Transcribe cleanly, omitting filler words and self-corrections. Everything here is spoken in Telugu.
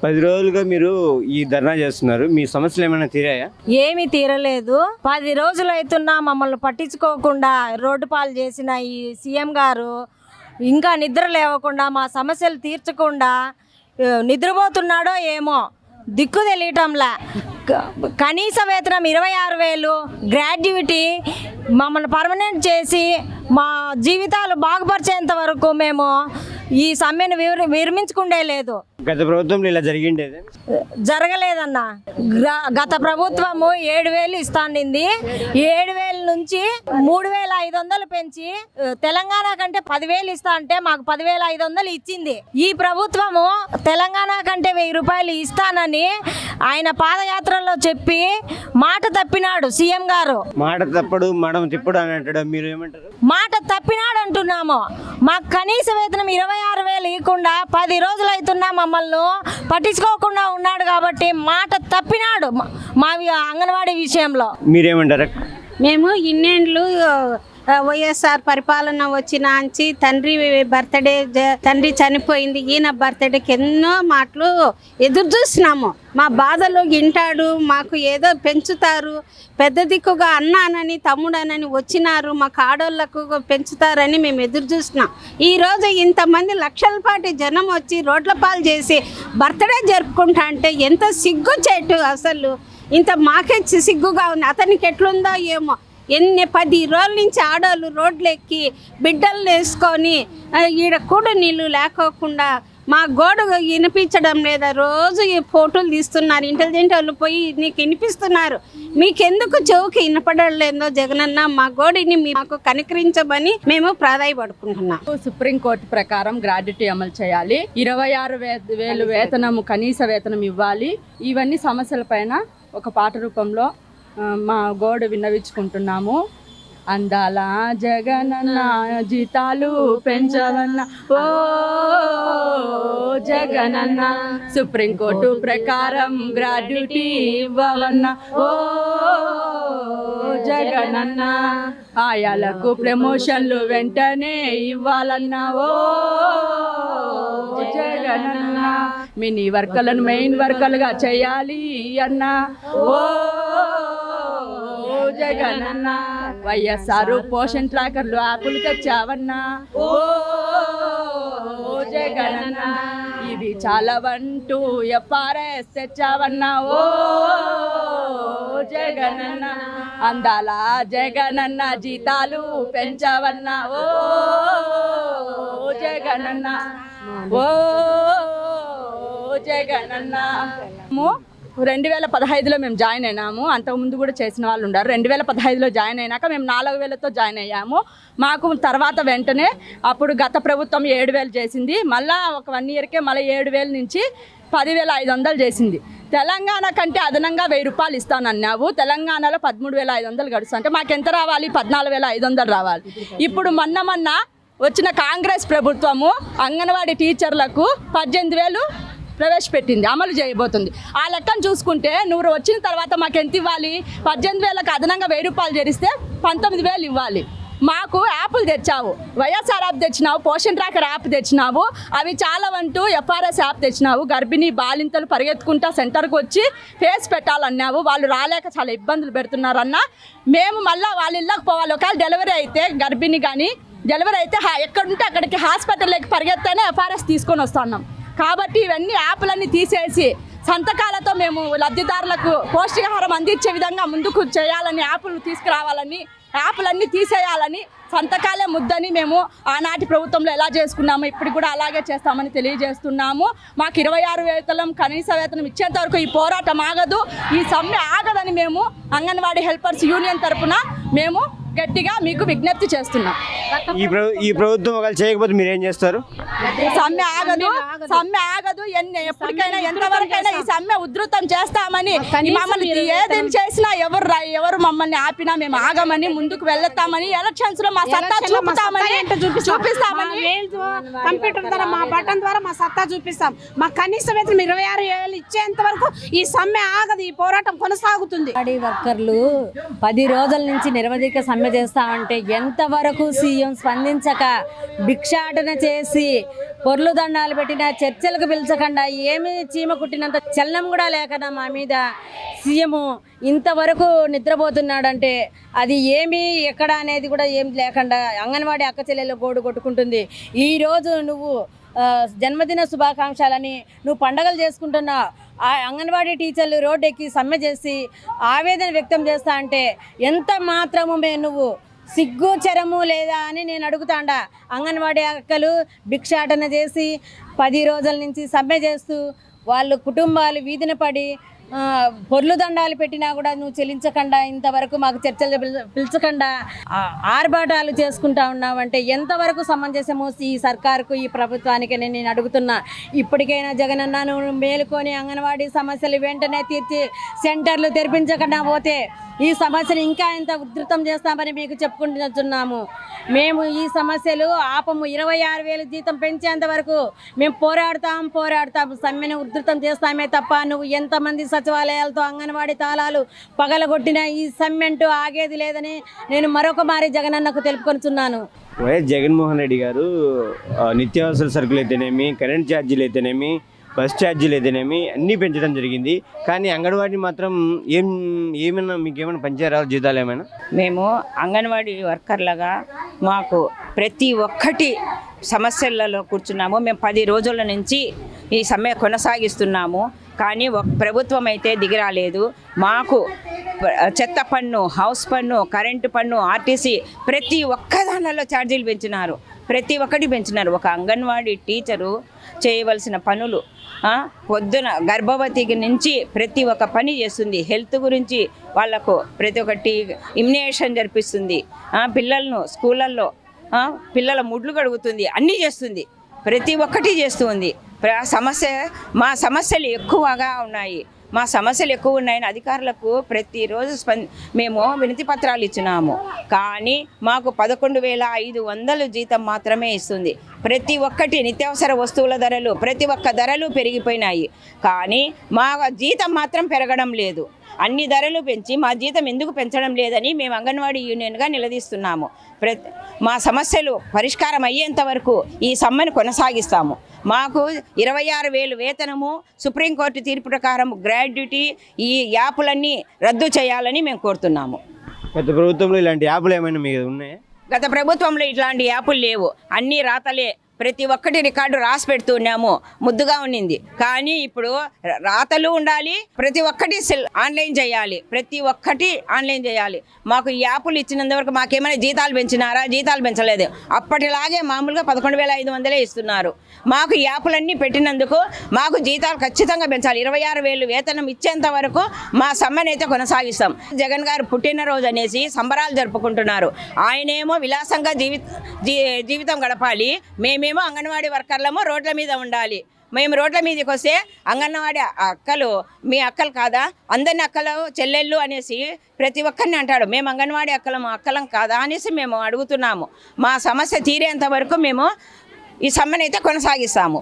10 రోజులుగా మీరు ఈ ధర్నా చేస్తున్నారు. మీ సమస్యలు ఏమైనా తీరాయా? ఏమీ తీరలేదు. 10 రోజులు అవుతున్నా మమ్మల్ని పట్టించుకోకుండా రోడ్డు పాలు చేసిన ఈ సీఎం గారు ఇంకా నిద్ర లేవకుండా మా సమస్యలు తీర్చకుండా నిద్రపోతున్నాడో ఏమో దిక్కు తెలియటంలా. కనీస వేతనం 26,000, గ్రాడ్యుయేటీ మమ్మల్ని పర్మనెంట్ చేసి మా జీవితాలు బాగుపరిచేంత వరకు మేము ఈ సమ్మెను విరమించుకుండే లేదు. గత ప్రభుత్వంలో ఇలా జరిగిండేది జరగలేదన్నా. గత ప్రభుత్వము 7,000 ఇస్తాండింది. 7,000 నుంచి 3,500 పెంచి తెలంగాణ కంటే 10,000 ఇస్తా అంటే మాకు 10,500 ఇచ్చింది. ఈ ప్రభుత్వము తెలంగాణ కంటే 1,000 రూపాయలు ఇస్తానని ఆయన పాదయాత్రలో చెప్పి మాట తప్పినాడు సీఎం గారు. మాట తప్పడు మడం తిప్పుడు అని అంటాడు. మీరు ఏమంటారు? మాట తప్పినాడు అంటున్నాము. మాకు కనీస వేతనం 26,000 ఇవ్వకుండా 10 రోజులు అవుతున్నా మమ్మల్ని పట్టించుకోకుండా ఉన్నాడు కాబట్టి మాట తప్పినాడు మా అంగన్వాడీ విషయంలో. మీరేమంటారు? మేము ఇన్నేండ్లు వైఎస్ఆర్ పరిపాలన వచ్చినాంచి తండ్రి చనిపోయింది, ఈయన బర్త్డేకి ఎన్నో మాటలు ఎదురు చూసినాము. మా బాధలు వింటాడు, మాకు ఏదో పెంచుతారు, పెద్ద దిక్కుగా అన్నానని తమ్ముడనని వచ్చినారు, మాకు ఆడోళ్ళకు పెంచుతారని మేము ఎదురు చూసినాం. ఈరోజు ఇంతమంది లక్షల పాటి జనం వచ్చి రోడ్ల పాలు చేసి బర్త్డే జరుపుకుంటా అంటే ఎంత సిగ్గు చెట్టు. అసలు ఇంత మాకే సిగ్గుగా ఉంది. అతనికి ఎట్లుందో ఏమో. 10 రోజుల నుంచి ఆడవాళ్ళు రోడ్లు ఎక్కి బిడ్డలు వేసుకొని ఈడ కూడా నీళ్ళు లేకోకుండా మా గోడ వినిపించడం లేదా. రోజు ఈ ఫోటోలు తీస్తున్నారు, ఇంటెలిజెంట్ వాళ్ళు పోయి నీకు వినిపిస్తున్నారు. మీకెందుకు చెవుకి వినపడలేదో జగనన్న, మా గోడిని మాకు కనికరించమని మేము ప్రాధాయపడుకుంటున్నాం. సుప్రీంకోర్టు ప్రకారం గ్రాడ్యుటీ అమలు చేయాలి. 26,000 వేతనము కనీస వేతనం ఇవ్వాలి. ఇవన్నీ సమస్యల పైన ఒక పాట రూపంలో మా గోడు విన్నవించుకుంటున్నాము. అందాల జగనన్న జీతాలు పెంచవన్న ఓ జగనన్న, సుప్రీంకోర్టు ప్రకారం గ్రాడ్యుటీ ఇవ్వవన్న ఓ జగనన్న, ఆయాలకు ప్రమోషన్లు వెంటనే ఇవ్వాలన్న ఓ జగనన్న, మినీ వర్కర్లను మెయిన్ వర్కర్లుగా చేయాలి అన్న ఓ జగనన్న, వైఎస్ఆర్ పోషన్ ట్రాకర్లు యాప్లు తెచ్చావన్నా ఓ జగనన్న, ఇవి చాలవంటూ ఎఫ్ఆర్ఎస్ తెచ్చావన్నా ఓ జగనన్న, అందాల జగనన్న జీతాలు పెంచావన్నా ఓ జగనన్న ఓ జగనన్న. 2015లో మేము జాయిన్ అయినాము. అంతకుముందు కూడా చేసిన వాళ్ళు ఉన్నారు. 2015లో జాయిన్ అయినాక మేము 4,000తో జాయిన్ అయ్యాము. మాకు తర్వాత వెంటనే అప్పుడు గత ప్రభుత్వం 7,000 చేసింది. మళ్ళీ ఒక 1 ఇయర్కే మళ్ళీ 7,000 నుంచి 10,500 చేసింది. తెలంగాణ కంటే అదనంగా 1,000 రూపాయలు ఇస్తానన్నావు. తెలంగాణలో 13,500 గడుస్తుంటే మాకు ఎంత రావాలి? 14,500 రావాలి. ఇప్పుడు మొన్న వచ్చిన కాంగ్రెస్ ప్రభుత్వము అంగన్వాడీ టీచర్లకు 18,000 ప్రవేశపెట్టింది, అమలు చేయబోతుంది. ఆ లెక్కను చూసుకుంటే నువ్వు వచ్చిన తర్వాత మాకు ఎంత ఇవ్వాలి? 18,000కు అదనంగా 1,000 రూపాయలు చేరిస్తే 19,000 ఇవ్వాలి. మాకు యాప్లు తెచ్చావు, వైఎస్ఆర్ యాప్ తెచ్చినావు, పోషన్ ట్రాకర్ యాప్ తెచ్చినావు, అవి చాలా అంటూ ఎఫ్ఆర్ఎస్ యాప్ తెచ్చినావు. గర్భిణీ బాలింతలు పరిగెత్తుకుంటా సెంటర్కి వచ్చి ఫేస్ పెట్టాలన్నావు. వాళ్ళు రాలేక చాలా ఇబ్బందులు పెడుతున్నారన్న. మేము మళ్ళీ వాళ్ళ ఇళ్ళకి పోవాలి. ఒకవేళ డెలివరీ అయితే గర్భిణి కానీ డెలివరీ అయితే ఎక్కడుంటే అక్కడికి హాస్పిటల్లోకి పరిగెత్తేనే ఎఫ్ఆర్ఎస్ తీసుకొని వస్తున్నాం. కాబట్టి ఇవన్నీ యాప్లన్నీ తీసేసి సంతకాలతో మేము లబ్ధిదారులకు పౌష్టికాహారం అందించే విధంగా ముందుకు చేయాలని, యాప్లు తీసుకురావాలని, యాప్లన్నీ తీసేయాలని, సంతకాలే ముద్దని మేము ఆనాటి ప్రభుత్వంలో ఎలా చేసుకున్నాము ఇప్పుడు కూడా అలాగే చేస్తామని తెలియజేస్తున్నాము. మాకు 26 వేతనం కనీస వేతనం ఇచ్చేంత వరకు ఈ పోరాటం ఆగదు, ఈ సమ్మె ఆగదని మేము అంగన్వాడీ హెల్పర్స్ యూనియన్ తరఫున మేము గట్టిగా మీకు విజ్ఞప్తి చేస్తున్నాం. ఈ ప్రభుత్వం ఒకవేళ చేయకపోతే మీరు ఏం చేస్తారు? సమ్మె ఆగదు. ఎప్పటికైనా ఎంతవరకైనా ఈ సమ్మె ఉధృతం చేస్తామని, మమ్మల్ని ఏదేమి చేసినా ఎవరు మమ్మల్ని ఆపినా మేము ఆగమని, ముందుకు వెళ్తామని, ఎలక్షన్స్ లో మా సత్తా చూపిస్తామని కంప్యూటర్ ద్వారా మా బటన్ ద్వారా మా సత్తా చూపిస్తాం. మా కనీస వేతనం 26,000 వచ్చేంత వరకు ఈ సమ్మె ఆగదు, ఈ పోరాటం కొనసాగుతుంది. అంగన్వాడీ వర్కర్లు 10 రోజుల నుంచి నిరవధిక సమ్మె చేస్తామంటే ఎంతవరకు సీఎం స్పందించక భిక్షాటన చేసి పొర్లు దండాలు పెట్టిన చర్చలకు పిలిచకుండా ఏమి చీమ కుట్టినంత చలనం కూడా లేకుండా మా మీద సీఎం ఇంతవరకు నిద్రపోతున్నాడంటే అది ఏమి ఎక్కడ అనేది కూడా ఏం లేకుండా అంగన్వాడీ అక్క చెల్లెలు గోడు కొట్టుకుంటుంది. ఈరోజు నువ్వు జన్మదిన శుభాకాంక్షలని నువ్వు పండగలు చేసుకుంటున్నావు, ఆ అంగన్వాడీ టీచర్లు రోడ్డు ఎక్కి సమ్మె చేసి ఆవేదన వ్యక్తం చేస్తా అంటే ఎంత మాత్రము నువ్వు సిగ్గు చరము లేదా అని నేను అడుగుతాండా. అంగన్వాడీ అక్కలు భిక్షాటన చేసి 10 రోజుల నుంచి సమ్మె చేస్తూ వాళ్ళు కుటుంబాలు వీధిన పడి పొర్లు దండాలు పెట్టినా కూడా నువ్వు చెల్లించకుండా ఇంతవరకు మాకు చర్చలు పిలిచకుండా ఆర్భాటాలు చేసుకుంటా ఉన్నావంటే ఎంతవరకు సమంజసము ఈ సర్కారుకు ఈ ప్రభుత్వానికి నేను అడుగుతున్నా. ఇప్పటికైనా జగనన్న నువ్వు మేలుకొని అంగన్వాడీ సమస్యలు వెంటనే తీర్చి సెంటర్లు తెరిపించకుండా పోతే ఈ సమస్యను ఇంకా ఎంత ఉధృతం చేస్తామని మీకు చెప్పుకుంటున్నాము. మేము ఈ సమస్యలు ఆపము. 26,000 జీతం పెంచేంత వరకు మేము పోరాడతాం. సమ్మెను ఉధృతం చేస్తామే తప్ప నువ్వు ఎంతమంది సచివాలయాలతో అంగన్వాడీ తాళాలు పగలగొట్టిన ఈ సమ్మెంటు ఆగేది లేదని నేను మరొక మారి జగనన్నకు తెలుపుకొనుచున్నాను. వైఎస్ జగన్మోహన్ రెడ్డి గారు నిత్యావసర సరుకులు అయితేనేమి, కరెంట్ ఛార్జీలు అయితేనేమి, బస్ ఛార్జీలు అయితేనేమి అన్నీ పెంచడం జరిగింది. కానీ అంగన్వాడీ మాత్రం ఏమైనా మీకేమైనా పెంచారా జీతాలు ఏమైనా? మేము అంగన్వాడీ వర్కర్లుగా మాకు ప్రతి ఒక్కటి సమస్యలలో కూర్చున్నాము. మేము 10 రోజుల నుంచి ఈ సమ్మె కొనసాగిస్తున్నాము. కానీ ప్రభుత్వం అయితే దిగిరాలేదు. మాకు చెత్త పన్ను, హౌస్ పన్ను, కరెంటు పన్ను, ఆర్టీసీ ప్రతి ఒక్క దానిలో ఛార్జీలు పెంచినారు. ప్రతి ఒక్కటి పెంచినారు. ఒక అంగన్వాడీ టీచరు చేయవలసిన పనులు పొద్దున గర్భవతికి నుంచి ప్రతి ఒక్క పని చేస్తుంది. హెల్త్ గురించి వాళ్ళకు ప్రతి ఒక్కటి ఇమ్యునేషన్ జరిపిస్తుంది. పిల్లలను స్కూళ్ళల్లో పిల్లల ముడ్లు కడుగుతుంది, అన్నీ చేస్తుంది, ప్రతి ఒక్కటి చేస్తుంది. మా సమస్యలు ఎక్కువగా ఉన్నాయి. మా సమస్యలు ఎక్కువ ఉన్నాయని అధికారులకు ప్రతిరోజు మేము వినతి పత్రాలు ఇచ్చినాము. కానీ మాకు 11,500 జీతం మాత్రమే ఇస్తుంది. ప్రతి ఒక్కటి నిత్యావసర వస్తువుల ధరలు, ప్రతి ఒక్క ధరలు పెరిగిపోయినాయి. కానీ మా జీతం మాత్రం పెరగడం లేదు. అన్ని ధరలు పెంచి మా జీతం ఎందుకు పెంచడం లేదని మేము అంగన్వాడీ యూనియన్గా నిలదీస్తున్నాము. మా సమస్యలు పరిష్కారం అయ్యేంత వరకు ఈ సమ్మెను కొనసాగిస్తాము. మాకు 26,000 వేతనము, సుప్రీంకోర్టు తీర్పు ప్రకారం గ్రాడ్యుటీ, ఈ యాపులన్నీ రద్దు చేయాలని మేము కోరుతున్నాము. గత ప్రభుత్వంలో ఇలాంటి యాప్లు ఏమైనా మీకు ఉన్నాయా? గత ప్రభుత్వంలో ఇట్లాంటి యాపులు లేవు, అన్నీ రాతలే. ప్రతి ఒక్కటి రికార్డు రాసి పెడుతున్నాము, ముద్దుగా ఉన్నింది. కానీ ఇప్పుడు రాతలు ఉండాలి, ప్రతి ఒక్కటి ఆన్లైన్ చేయాలి, ప్రతి ఒక్కటి ఆన్లైన్ చేయాలి. మాకు ఈ యాప్లు ఇచ్చినంతవరకు మాకేమైనా జీతాలు పెంచినారా? జీతాలు పెంచలేదు. అప్పటిలాగే మామూలుగా 11,500 ఇస్తున్నారు. మాకు ఈ యాప్లన్నీ పెట్టినందుకు మాకు జీతాలు ఖచ్చితంగా పెంచాలి. 26,000 వేతనం ఇచ్చేంత వరకు మా సమ్మెనైతే కొనసాగిస్తాం. జగన్ గారు పుట్టినరోజు అనేసి సంబరాలు జరుపుకుంటున్నారు. ఆయనేమో విలాసంగా జీవితం గడపాలి, మేమేమో అంగన్వాడీ వర్కర్లమో రోడ్ల మీద ఉండాలి. మేము రోడ్ల మీదకి వస్తే అంగన్వాడీ అక్కలు మీ అక్కలు కాదా, అందరిని అక్కలు చెల్లెళ్ళు అనేసి ప్రతి ఒక్కరిని అంటాడు. మేము అంగన్వాడీ అక్కలం కాదా అనేసి మేము అడుగుతున్నాము. మా సమస్య తీరేంత వరకు మేము ఈ సమ్మెనైతే కొనసాగిస్తాము.